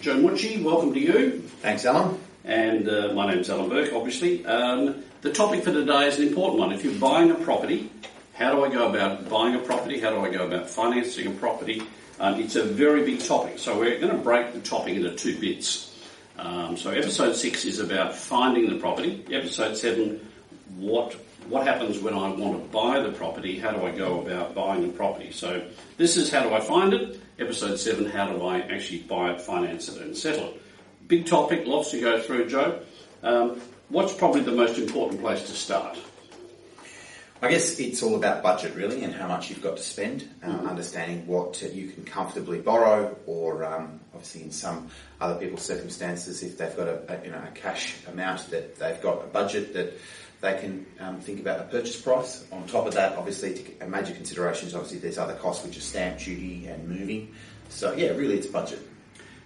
Joe Mucci, welcome to you. Thanks, Alan. And my name's Alan Bourke, obviously. The topic for today is an important one. If you're buying a property, how do I go about buying a property? How do I go about financing a property? It's a very big topic, so we're going to break the topic into two bits. So episode 6 is about finding the property. Episode 7, what happens when I want to buy the property? How do I go about buying the property? So this is how do I find it? Episode 7, how do I actually buy it, finance it and settle it? Big topic, lots to go through, Joe. What's probably the most important place to start? I guess it's all about budget, really, and how much you've got to spend, understanding what you can comfortably borrow, or obviously in some other people's circumstances, if they've got a cash amount that they've got a budget that they can think about a purchase price. On top of that, obviously, major considerations, obviously there's other costs, which are stamp duty and moving. So yeah, really it's budget.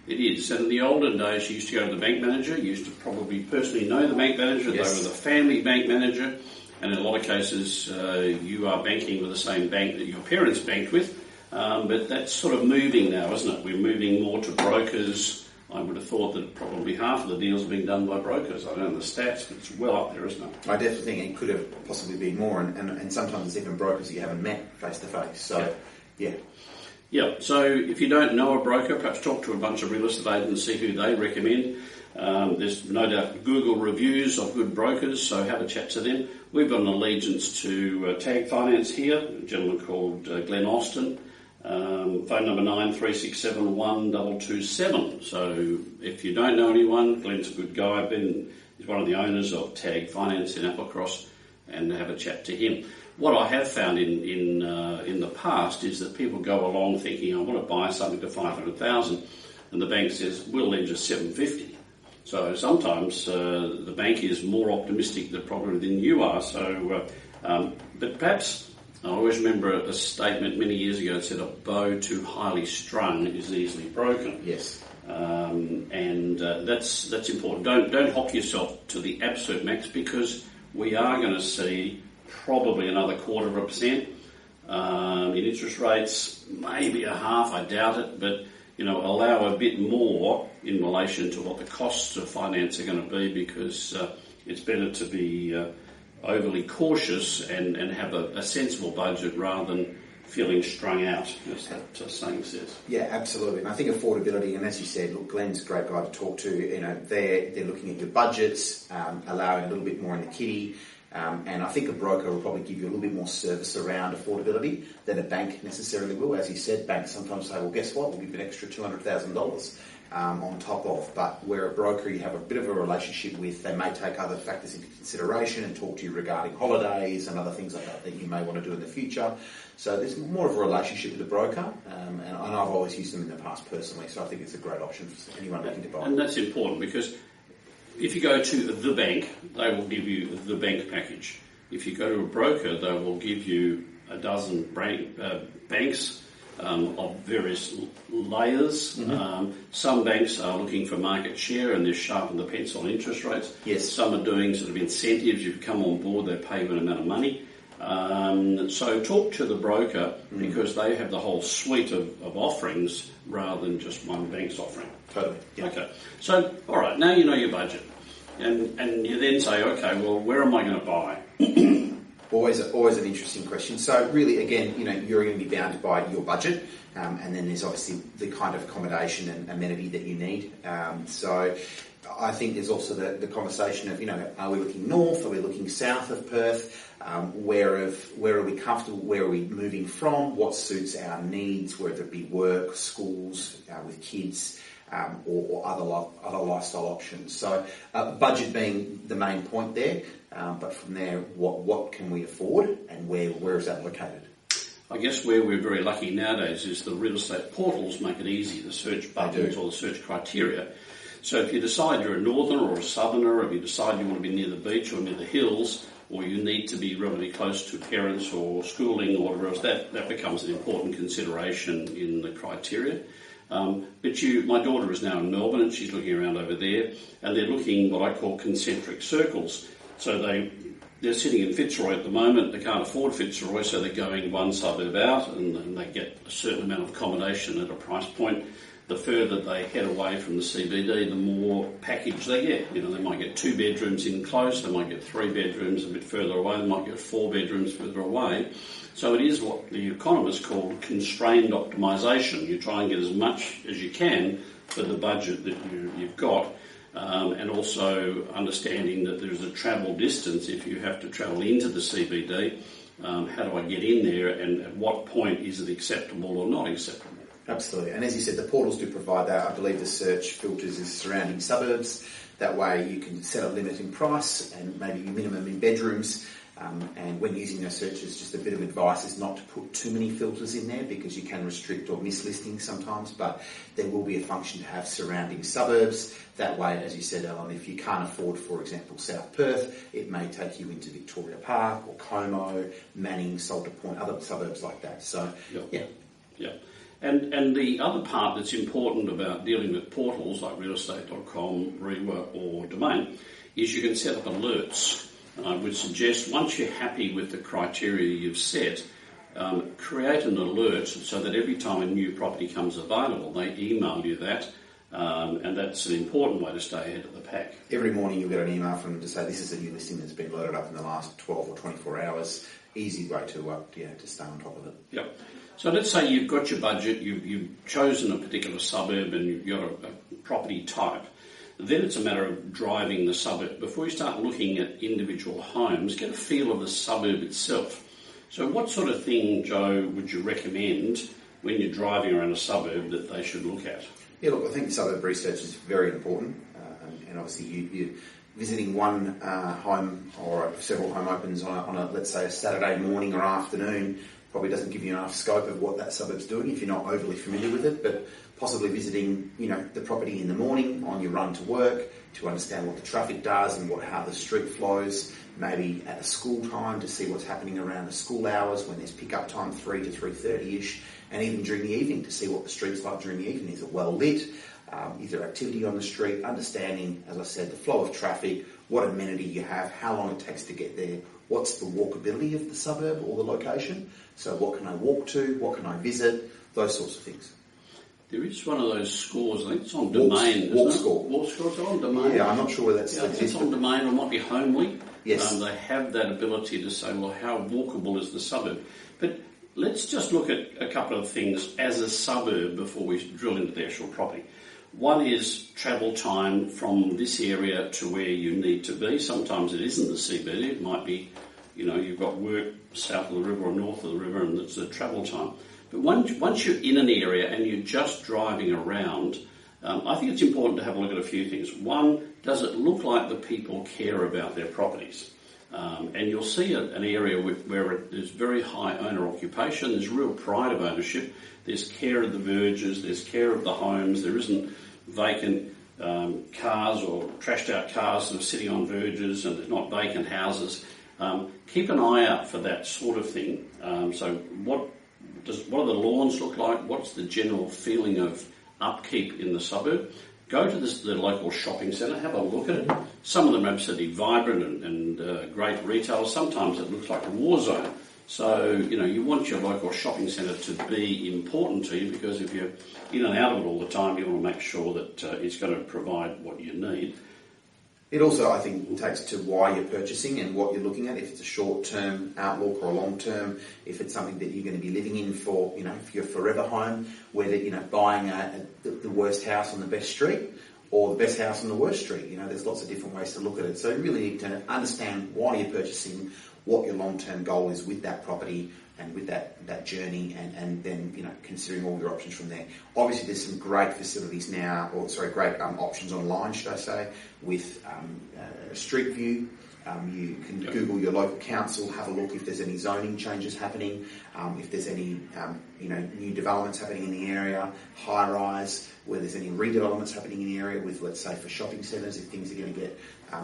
It is. And in the olden days, you used to go to the bank manager. You used to probably personally know the bank manager. Yes. They were the family bank manager. And in a lot of cases, you are banking with the same bank that your parents banked with. But that's sort of moving now, isn't it? We're moving more to brokers. I would have thought that probably half of the deals are being done by brokers. I don't know the stats, but it's well up there, isn't it? I definitely think it could have possibly been more. And sometimes it's even brokers that you haven't met face-to-face. So, yeah. Yeah, so if you don't know a broker, perhaps talk to a bunch of real estate agents and see who they recommend. There's no doubt Google reviews of good brokers, so have a chat to them. We've got an allegiance to Tag Finance here, a gentleman called Glenn Austin. Phone number 93671227. So if you don't know anyone, Glenn's a good guy. He's one of the owners of Tag Finance in Applecross, and have a chat to him. What I have found in the past is that people go along thinking, I want to buy something for $500,000, and the bank says, we'll lend you $750,000. So sometimes the bank is more optimistic probably than you are. So, but perhaps I always remember a statement many years ago that said, a bow too highly strung is easily broken. Yes. And that's important. Don't hop yourself to the absolute max, because we are going to see probably another 0.25% in interest rates, maybe a half, I doubt it, but allow a bit more in relation to what the costs of finance are going to be, because it's better to be overly cautious and have a sensible budget rather than feeling strung out, as that saying says. Yeah, absolutely. And I think affordability, and as you said, look, Glenn's a great guy to talk to. They're looking at your budgets, allowing a little bit more in the kitty. And I think a broker will probably give you a little bit more service around affordability than a bank necessarily will. As you said, banks sometimes say, well, guess what? We'll give you an extra $200,000 on top of. But where a broker you have a bit of a relationship with, they may take other factors into consideration and talk to you regarding holidays and other things like that you may want to do in the future. So there's more of a relationship with the broker, and I've always used them in the past personally, so I think it's a great option for anyone looking to buy. And that's important, because if you go to the bank, they will give you the bank package. If you go to a broker, they will give you a dozen banks of various layers. Mm-hmm. Some banks are looking for market share and they're sharpening the pencil on interest rates. Yes. Some are doing sort of incentives. If you come on board, they pay you an amount of money. So talk to the broker, because they have the whole suite of offerings rather than just one bank's offering. Totally. Yeah. Okay. So, all right, now you know your budget. And you then say, okay, well, where am I going to buy? Always an interesting question. So really, again, you're going to be bound by your budget, and then there's obviously the kind of accommodation and amenity that you need. So I think there's also the conversation of, are we looking north? Are we looking south of Perth? Where are we comfortable? Where are we moving from? What suits our needs, whether it be work, schools, with kids, or other lifestyle options. So budget being the main point there, but from there, what can we afford, and where is that located? I guess where we're very lucky nowadays is the real estate portals make it easy, the search buttons or the search criteria. So if you decide you're a northerner or a southerner, or if you decide you want to be near the beach or near the hills, or you need to be relatively close to parents or schooling or whatever else, that becomes an important consideration in the criteria. But my daughter is now in Melbourne, and she's looking around over there, and they're looking what I call concentric circles. So they're sitting in Fitzroy at the moment. They can't afford Fitzroy, so they're going one suburb out, and they get a certain amount of accommodation at a price point. the further they head away from the CBD, the more package they get. They might get 2 bedrooms in close, they might get 3 bedrooms a bit further away, they might get 4 bedrooms further away. So it is what the economists call constrained optimisation. You try and get as much as you can for the budget that you've got, and also understanding that there's a travel distance if you have to travel into the CBD. How do I get in there, and at what point is it acceptable or not acceptable? Absolutely. And as you said, the portals do provide that. I believe the search filters is surrounding suburbs. That way you can set a limit in price and maybe minimum in bedrooms. And when using those searches, just a bit of advice is not to put too many filters in there because you can restrict or miss listings sometimes, but there will be a function to have surrounding suburbs. That way, as you said, Alan, if you can't afford, for example, South Perth, it may take you into Victoria Park or Como, Manning, Salter Point, other suburbs like that. So, yeah. And the other part that's important about dealing with portals like realestate.com, Rewa or Domain is you can set up alerts. And I would suggest once you're happy with the criteria you've set, create an alert so that every time a new property comes available, they email you that, and that's an important way to stay ahead of the pack. Every morning you'll get an email from them to say this is a new listing that's been loaded up in the last 12 or 24 hours. Easy way to stay on top of it. Yep. So let's say you've got your budget, you've chosen a particular suburb and you've got a property type. Then it's a matter of driving the suburb. Before you start looking at individual homes, get a feel of the suburb itself. So what sort of thing, Joe, would you recommend when you're driving around a suburb that they should look at? Yeah, look, I think suburb research is very important. And obviously you're visiting one home or several home opens on a, let's say, a Saturday morning or afternoon probably doesn't give you enough scope of what that suburb's doing if you're not overly familiar with it, but possibly visiting, the property in the morning on your run to work to understand what the traffic does and how the street flows, maybe at a school time to see what's happening around the school hours when there's pick-up time 3 to 3:30ish, and even during the evening to see what the street's like during the evening. Is it well lit? Is there activity on the street? Understanding, as I said, the flow of traffic, what amenity you have, how long it takes to get there, what's the walkability of the suburb or the location. So what can I walk to? What can I visit? Those sorts of things. There is one of those scores, I think it's on Domain. Walk score. Walk score's on Domain. Yeah, I'm not sure whether that's... I think it's on Domain, or it might be Homely. Yes. They have that ability to say, well, how walkable is the suburb? But let's just look at a couple of things as a suburb before we drill into the actual property. One is travel time from this area to where you need to be. Sometimes it isn't the CBD. It might be, you've got work south of the river or north of the river, and it's the travel time. But once you're in an area and you're just driving around, I think it's important to have a look at a few things. One, does it look like the people care about their properties? And you'll see an area where there's very high owner occupation, there's real pride of ownership, there's care of the verges, there's care of the homes, there isn't vacant cars or trashed out cars that are sitting on verges, and there's not vacant houses. Keep an eye out for that sort of thing. So what do the lawns look like? What's the general feeling of upkeep in the suburb? Go to the local shopping centre, have a look at it. Some of them are absolutely vibrant and great retail. Sometimes it looks like a war zone. So, you want your local shopping centre to be important to you, because if you're in and out of it all the time, you want to make sure that it's going to provide what you need. It also, I think, takes to why you're purchasing and what you're looking at. If it's a short-term outlook or a long-term, if it's something that you're going to be living in for, for your forever home, whether, buying the worst house on the best street or the best house on the worst street. There's lots of different ways to look at it. So you really need to understand why you're purchasing, what your long-term goal is with that property and with that journey, and then, considering all your options from there. Obviously, there's some great facilities now, great options online, should I say, with Street View. You can Google your local council, have a look if there's any zoning changes happening, if there's any new developments happening in the area, high rise, where there's any redevelopments happening in the area with, let's say, for shopping centres, if things are going to get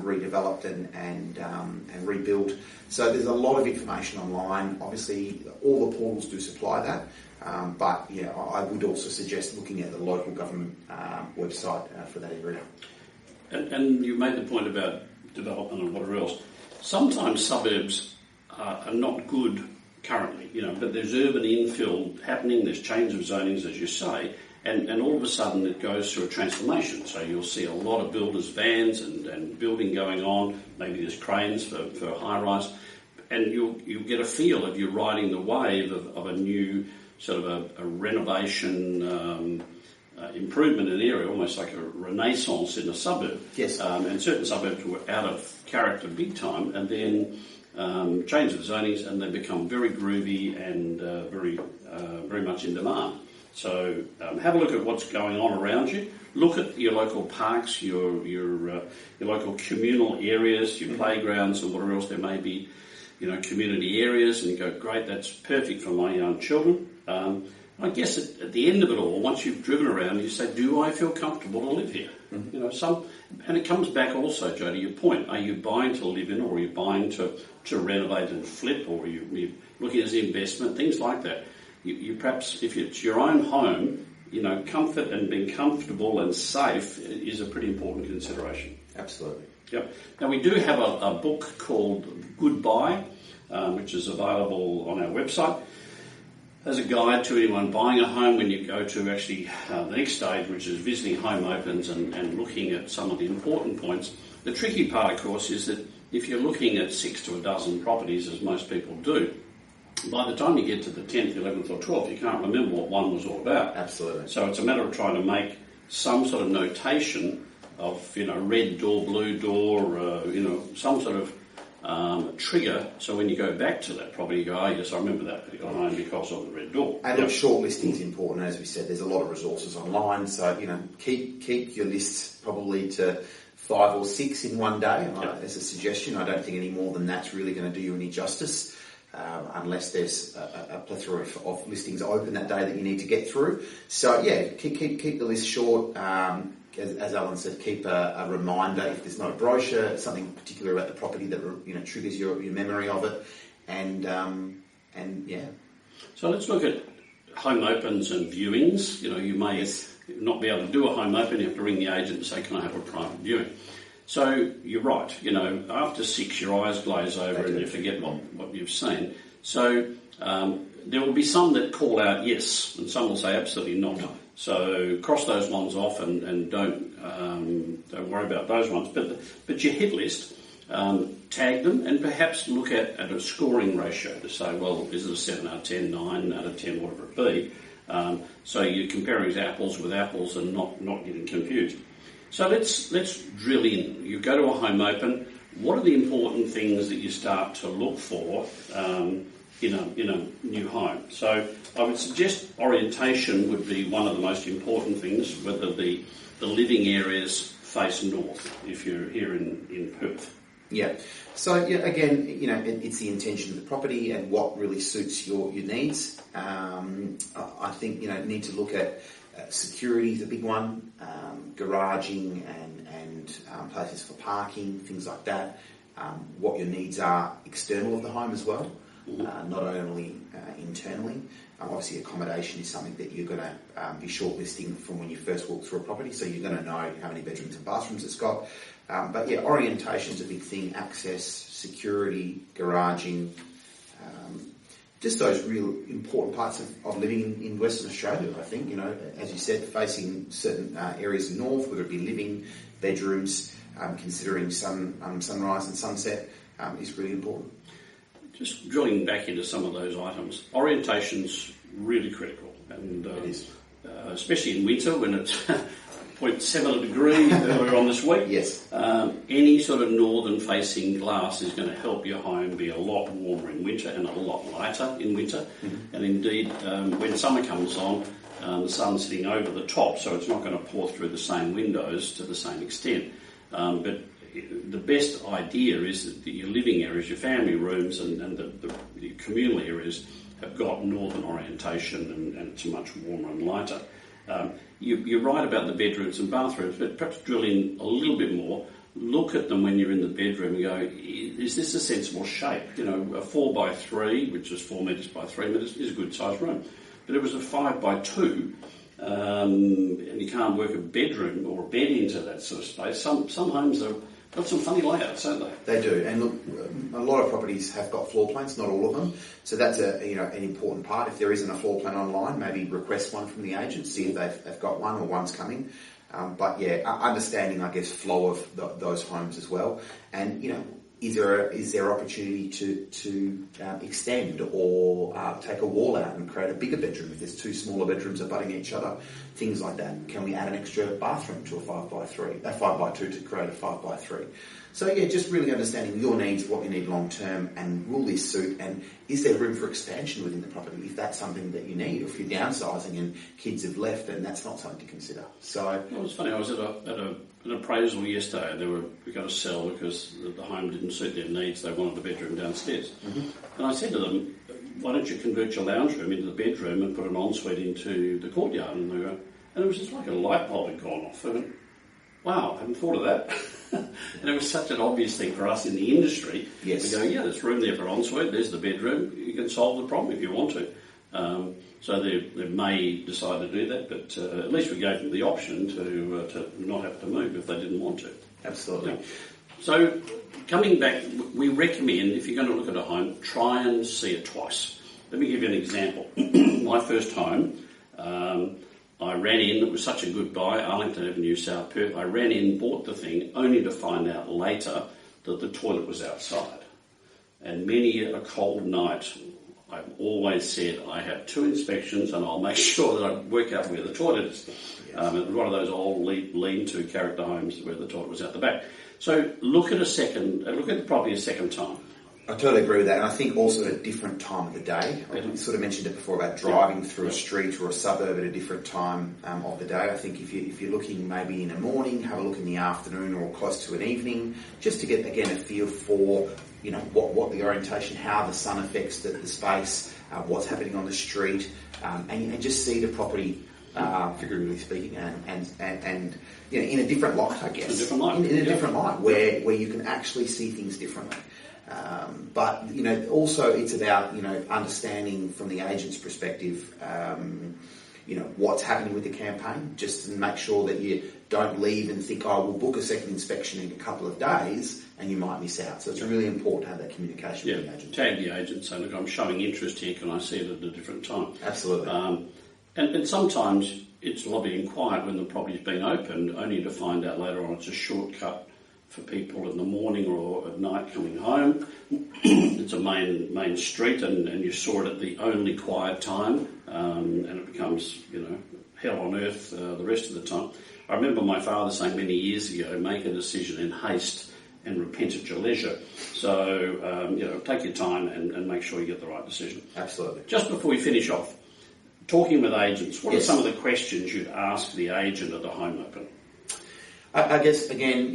redeveloped and rebuilt. So there's a lot of information online. Obviously, all the portals do supply that, but I would also suggest looking at the local government website for that area. And you made the point about development and whatever else. Sometimes suburbs are not good currently, but there's urban infill happening, there's change of zonings, as you say, And all of a sudden it goes through a transformation. So you'll see a lot of builders' vans and building going on. Maybe there's cranes for high-rise. And you'll get a feel of you're riding the wave of a new sort of a renovation improvement in an area, almost like a renaissance in a suburb. Yes. And certain suburbs were out of character big time, and then change the zonings, and they become very groovy and very much in demand. So have a look at what's going on around you. Look at your local parks, your local communal areas, your playgrounds, and whatever else there may be. Community areas, and you go, great, that's perfect for my young children. I guess at the end of it all, once you've driven around, you say, do I feel comfortable to live here? Mm-hmm. And it comes back also, Joe, to your point. Are you buying to live in, or are you buying to renovate and flip, or are you looking as an investment, things like that? You perhaps, if it's your own home, comfort and being comfortable and safe is a pretty important consideration. Absolutely. Yep. Now, we do have a book called Goodbye, which is available on our website as a guide to anyone buying a home when you go to actually the next stage, which is visiting home opens and looking at some of the important points. The tricky part, of course, is that if you're looking at 6 to a dozen properties, as most people do, by the time you get to the 10th, 11th or 12th, you can't remember what one was all about. Absolutely. So it's a matter of trying to make some sort of notation of, red door, blue door, some sort of trigger, so when you go back to that property, you go, yes, I remember that particular home because of the red door. And shortlisting is important, as we said. There's a lot of resources online, so keep your list probably to 5 or 6 in one day. As a suggestion, I don't think any more than that's really going to do you any justice, unless there's a plethora of listings open that day that you need to get through. So keep the list short. As Alan said, keep a reminder if there's not a brochure, something particular about the property that triggers your memory of it, and. So let's look at home opens and viewings. You may not be able to do a home open. You have to ring the agent and say, "Can I have a private viewing?" So you're right. After 6, your eyes glaze over and you forget what you've seen. So there will be some that call out yes, and some will say absolutely not. No. So cross those ones off and don't worry about those ones. But your hit list, tag them and perhaps look at a scoring ratio to say, well, is it a 7 out of 10, 9 out of 10, whatever it be. So you're comparing apples with apples and not getting confused. So let's drill in. You go to a home open. What are the important things that you start to look for in a new home? So I would suggest orientation would be one of the most important things, whether the living areas face north if you're here in Perth. Yeah. So again, it's the intention of the property and what really suits your needs. I think need to look at security is a big one, garaging and places for parking, things like that. What your needs are external of the home as well. Not only internally. Obviously, accommodation is something that you're going to be shortlisting from when you first walk through a property, so you're going to know how many bedrooms and bathrooms it's got. Orientation is a big thing, access, security, garaging, just those real important parts of living in Western Australia, I think. As you said, facing certain areas north, whether it be living, bedrooms, considering sunrise and sunset is really important. Just drilling back into some of those items, orientation's really critical, and it is. Especially in winter when it's 0.7 degrees earlier on this week. Yes. Any sort of northern-facing glass is going to help your home be a lot warmer in winter and a lot lighter in winter. Mm-hmm. And indeed, when summer comes on, the sun's sitting over the top, so it's not going to pour through the same windows to the same extent. But the best idea is that your living areas, your family rooms and the communal areas have got northern orientation and it's much warmer and lighter. You're right about the bedrooms and bathrooms, but perhaps drill in a little bit more. Look at them when you're in the bedroom and go, is this a sensible shape? A 4x3, which is 4 metres by 3 metres, is a good sized room. But it was a 5x2. and you can't work a bedroom or a bed into that sort of space. Some homes have got some funny layouts, don't they? They do, and look, a lot of properties have got floor plans, not all of them. So that's an important part. If there isn't a floor plan online, maybe request one from the agent, see if they've got one or one's coming. But yeah, understanding, I guess, flow of those homes as well, and is there opportunity to extend or take a wall out and create a bigger bedroom if there's two smaller bedrooms abutting each other, things like that. Can we add an extra bathroom to a 5x2 to create a 5x3? So yeah, just really understanding your needs, what you need long term, and will this suit, and is there room for expansion within the property if that's something that you need, or if you're downsizing and kids have left, then that's not something to consider. So it was funny. I was at an appraisal yesterday, and we got to sell because the home didn't suit their needs. They wanted the bedroom downstairs, and I said to them, "Why don't you convert your lounge room into the bedroom and put an ensuite into the courtyard?" And they go, and it was just like a light bulb had gone off. I went, wow, I hadn't thought of that. And it was such an obvious thing for us in the industry. Yes. We go, yeah, there's room there for ensuite, there's the bedroom, you can solve the problem if you want to. So they may decide to do that, but at least we gave them the option to not have to move if they didn't want to. Absolutely. Yeah. So coming back, we recommend, if you're going to look at a home, try and see it twice. Let me give you an example. My first home, I ran in, it was such a good buy, Arlington Avenue, South Perth. I ran in, bought the thing, only to find out later that the toilet was outside. And many a cold night, I've always said I have 2 inspections and I'll make sure that I work out where the toilet is. Yes. It was one of those old lean-to character homes where the toilet was out the back. So look at the property a second time. I totally agree with that, and I think also at a different time of the day. I sort of mentioned it before about driving through a street or a suburb at a different time of the day. I think if you're looking maybe in the morning, have a look in the afternoon or close to an evening, just to get, again, a feel for what the orientation, how the sun affects the space, what's happening on the street, and just see the property, figuratively speaking, and in a different light, I guess. A different light. In a different light, where you can actually see things differently. But also it's about understanding from the agent's perspective, what's happening with the campaign, just to make sure that you don't leave and think, we'll book a second inspection in a couple of days, and you might miss out. So it's really important to have that communication with the agent. Tag the agent, say, look, I'm showing interest here, can I see it at a different time? Absolutely. And sometimes it's lobbying quiet when the property's been opened, only to find out later on it's a shortcut for people in the morning or at night coming home. It's a main street, and you saw it at the only quiet time, and it becomes hell on earth the rest of the time. I remember my father saying many years ago, make a decision in haste and repent at your leisure. So take your time and make sure you get the right decision. Absolutely. Just before we finish off, talking with agents, what are some of the questions you'd ask the agent at a home open? I guess, again,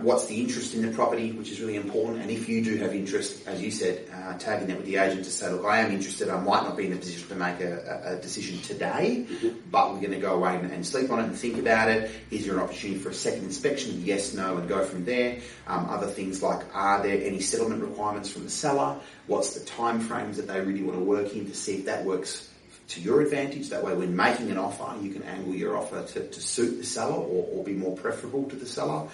what's the interest in the property, which is really important. And if you do have interest, as you said, tagging that with the agent to say, look, I am interested. I might not be in a position to make a decision today, but we're going to go away and sleep on it and think about it. Is there an opportunity for a second inspection? Yes, no, and go from there. Other things like, are there any settlement requirements from the seller? What's the time frames that they really want to work in to see if that works to your advantage? That way, when making an offer, you can angle your offer to suit the seller or be more preferable to the seller.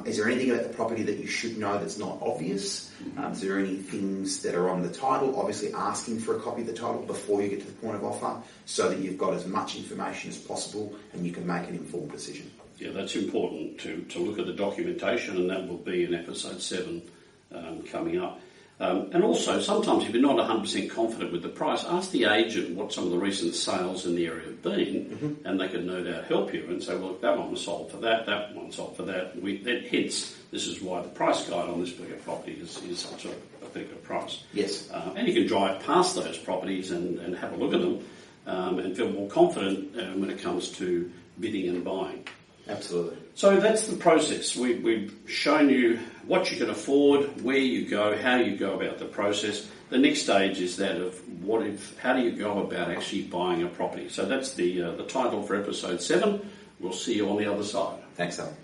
Is there anything about the property that you should know that's not obvious? Is there any things that are on the title? Obviously, asking for a copy of the title before you get to the point of offer, so that you've got as much information as possible and you can make an informed decision. Yeah, that's important to look at the documentation, and that will be in episode 7 coming up. And also, sometimes if you're not 100% confident with the price, ask the agent what some of the recent sales in the area have been, and they can no doubt help you and say, well, that one was sold for that one sold for that. Hence, this is why the price guide on this particular property is such a particular price. Yes. And you can drive past those properties and have a look at them and feel more confident when it comes to bidding and buying. Absolutely. So that's the process. We've shown you what you can afford, where you go, how you go about the process. The next stage is that of how do you go about actually buying a property. So that's the title for episode 7. We'll see you on the other side. Thanks, Alan.